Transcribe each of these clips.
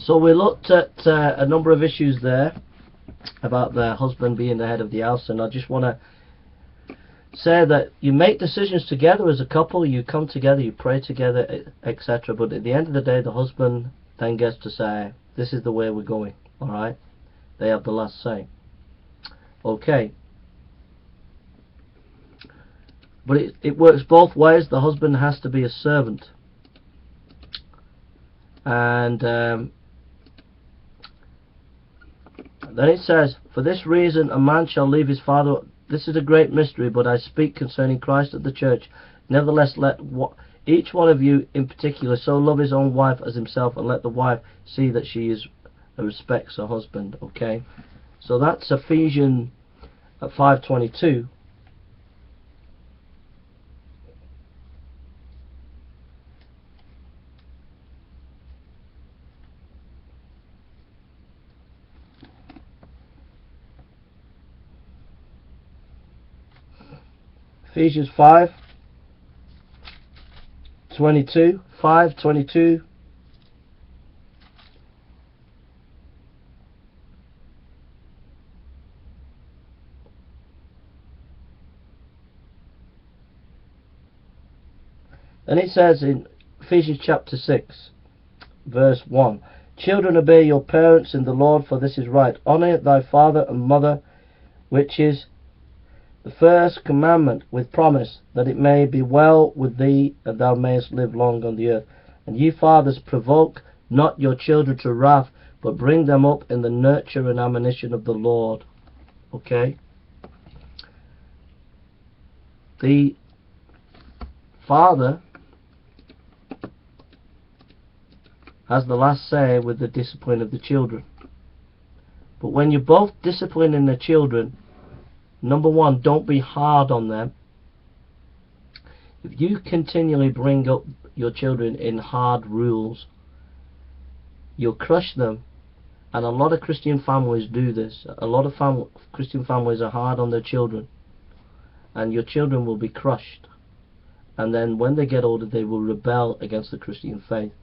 So we looked at a number of issues there about the husband being the head of the house, and I just want to say that you make decisions together as a couple, you come together, you pray together, etc. But at the end of the day, the husband then gets to say, this is the way we're going, alright? They have the last say. Okay. But it works both ways. The husband has to be a servant. And then it says, for this reason a man shall leave his father. This is a great mystery, but I speak concerning Christ and the church. Nevertheless, let each one of you in particular so love his own wife as himself, and let the wife see that she respects her husband. Okay, so that's Ephesians 5:22. Ephesians 5:22, 5:22. And it says in Ephesians chapter 6, verse 1, children, obey your parents in the Lord, for this is right. Honour thy father and mother, which is the first commandment with promise, that it may be well with thee, and thou mayest live long on the earth. And ye fathers, provoke not your children to wrath, but bring them up in the nurture and admonition of the Lord. Okay? The father has the last say with the discipline of the children. But when you're both disciplining the children, number one, don't be hard on them. If you continually bring up your children in hard rules, you'll crush them. And a lot of Christian families do this. A lot of Christian families are hard on their children, and your children will be crushed. And then when they get older, they will rebel against the Christian faith.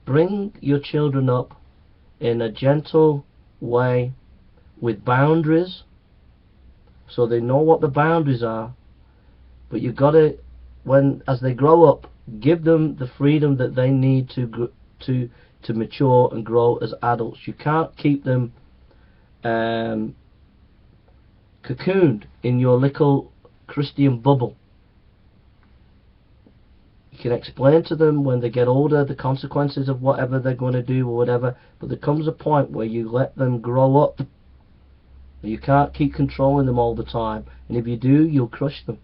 Bring your children up in a gentle way with boundaries, so they know what the boundaries are. But you've got to, as they grow up, give them the freedom that they need to mature and grow as adults. You can't keep them cocooned in your little Christian bubble. You can explain to them when they get older the consequences of whatever they're going to do or whatever, but there comes a point where you let them grow up. You can't keep controlling them all the time, and if you do, you'll crush them.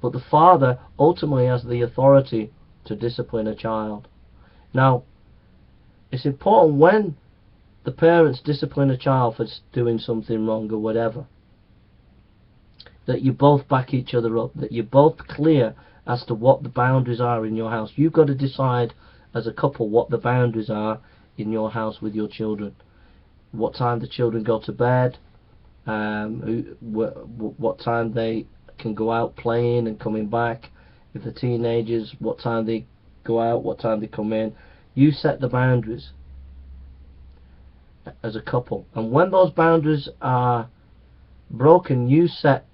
But the father ultimately has the authority to discipline a child. Now, it's important when the parents discipline a child for doing something wrong or whatever, that you both back each other up, that you're both clear as to what the boundaries are in your house. You've got to decide as a couple what the boundaries are in your house with your children. What time the children go to bed, what time they can go out playing and coming back. If they're teenagers, what time they go out, what time they come in. You set the boundaries as a couple, and when those boundaries are broken, you set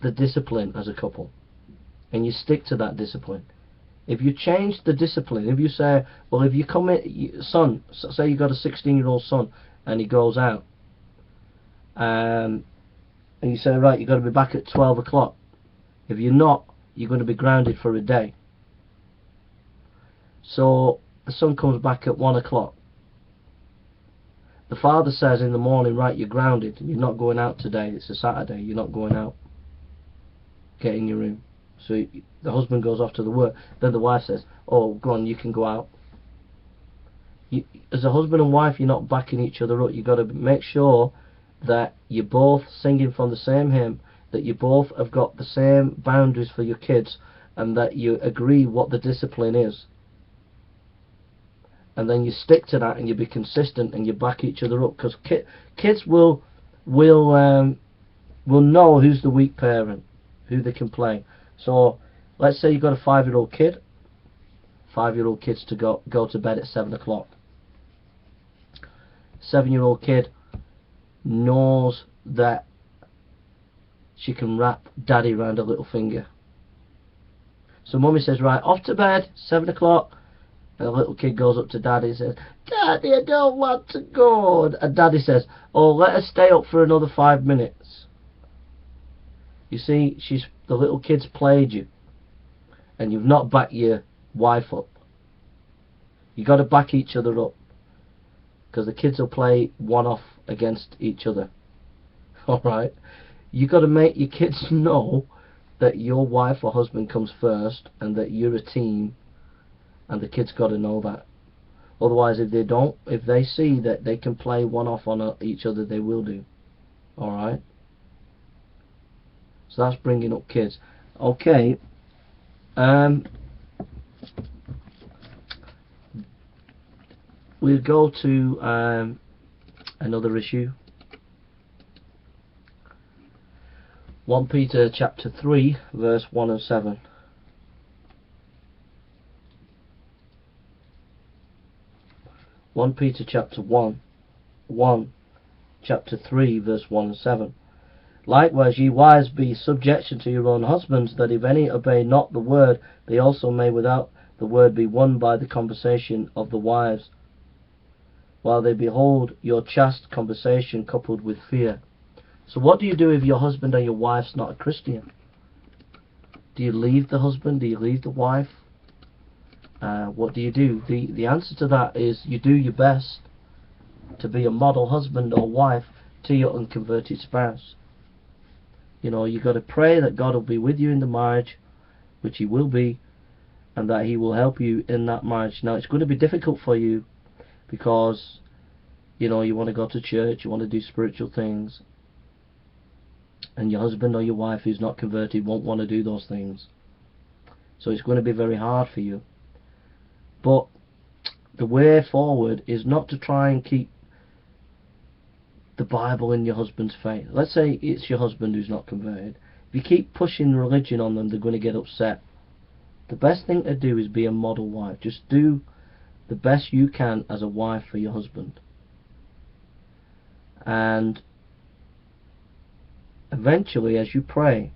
the discipline as a couple, and you stick to that discipline. If you change the discipline, if you say, well, if you come in, son, say you got a 16-year-old son and he goes out, and you say, right, you've got to be back at 12 o'clock. If you're not, you're going to be grounded for a day. So the son comes back at 1 o'clock. The father says in the morning, right, you're grounded, you're not going out today, it's a Saturday, you're not going out. Get in your room. So the husband goes off to the work. Then the wife says, oh, go on, you can go out. As a husband and wife, you're not backing each other up. You've got to make sure that you're both singing from the same hymn, that you both have got the same boundaries for your kids, and that you agree what the discipline is. And then you stick to that, and you be consistent, and you back each other up, because kids will know who's the weak parent, who they can play. So let's say you've got a 5-year-old kid. 5-year-old kids to go to bed at 7 o'clock. 7-year-old kid knows that she can wrap daddy around her little finger. So mummy says, right, off to bed, 7 o'clock. And the little kid goes up to daddy and says, Daddy, I don't want to go. And daddy says, oh, let her stay up for another 5 minutes. You see, the little kid's played you. And you've not backed your wife up. You got to back each other up. Because the kids will play one off against each other. Alright? You got to make your kids know that your wife or husband comes first and that you're a team, and the kids got to know that. Otherwise, if they see that they can play one off on each other, they will do. Alright? So that's bringing up kids. Okay. We'll go to another issue. 1 Peter chapter 3 verse 1 and 7. Peter chapter 1, chapter 3 verse 1 and 7. Likewise ye wives be subjection to your own husbands, that if any obey not the word, they also may without the word be won by the conversation of the wives, while they behold your chaste conversation coupled with fear. So what do you do if your husband or your wife's not a Christian? Do you leave the husband? Do you leave the wife? What do you do? The answer to that is you do your best to be a model husband or wife to your unconverted spouse. You know, you got to pray that God will be with you in the marriage, which He will be, and that He will help you in that marriage. Now, it's going to be difficult for you because, you know, you want to go to church, you want to do spiritual things, and your husband or your wife who's not converted won't want to do those things. So it's going to be very hard for you. But the way forward is not to try and keep the Bible in your husband's face. Let's say it's your husband who's not converted. If you keep pushing religion on them, they're going to get upset. The best thing to do is be a model wife. Just do the best you can as a wife for your husband. And eventually, as you pray,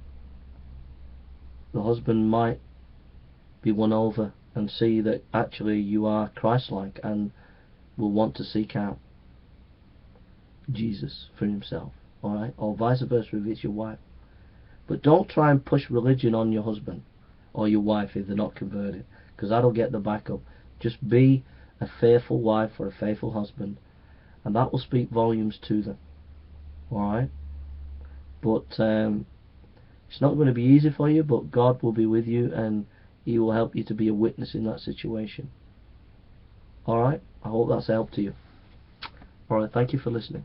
the husband might be won over and see that actually you are Christ-like and will want to seek out Jesus for himself. Alright? Or vice versa if it's your wife. But don't try and push religion on your husband or your wife if they're not converted, because that'll get the backup. Just be a faithful wife or a faithful husband, and that will speak volumes to them. Alright? But it's not going to be easy for you, but God will be with you and He will help you to be a witness in that situation. Alright? I hope that's a help to you. Alright, thank you for listening.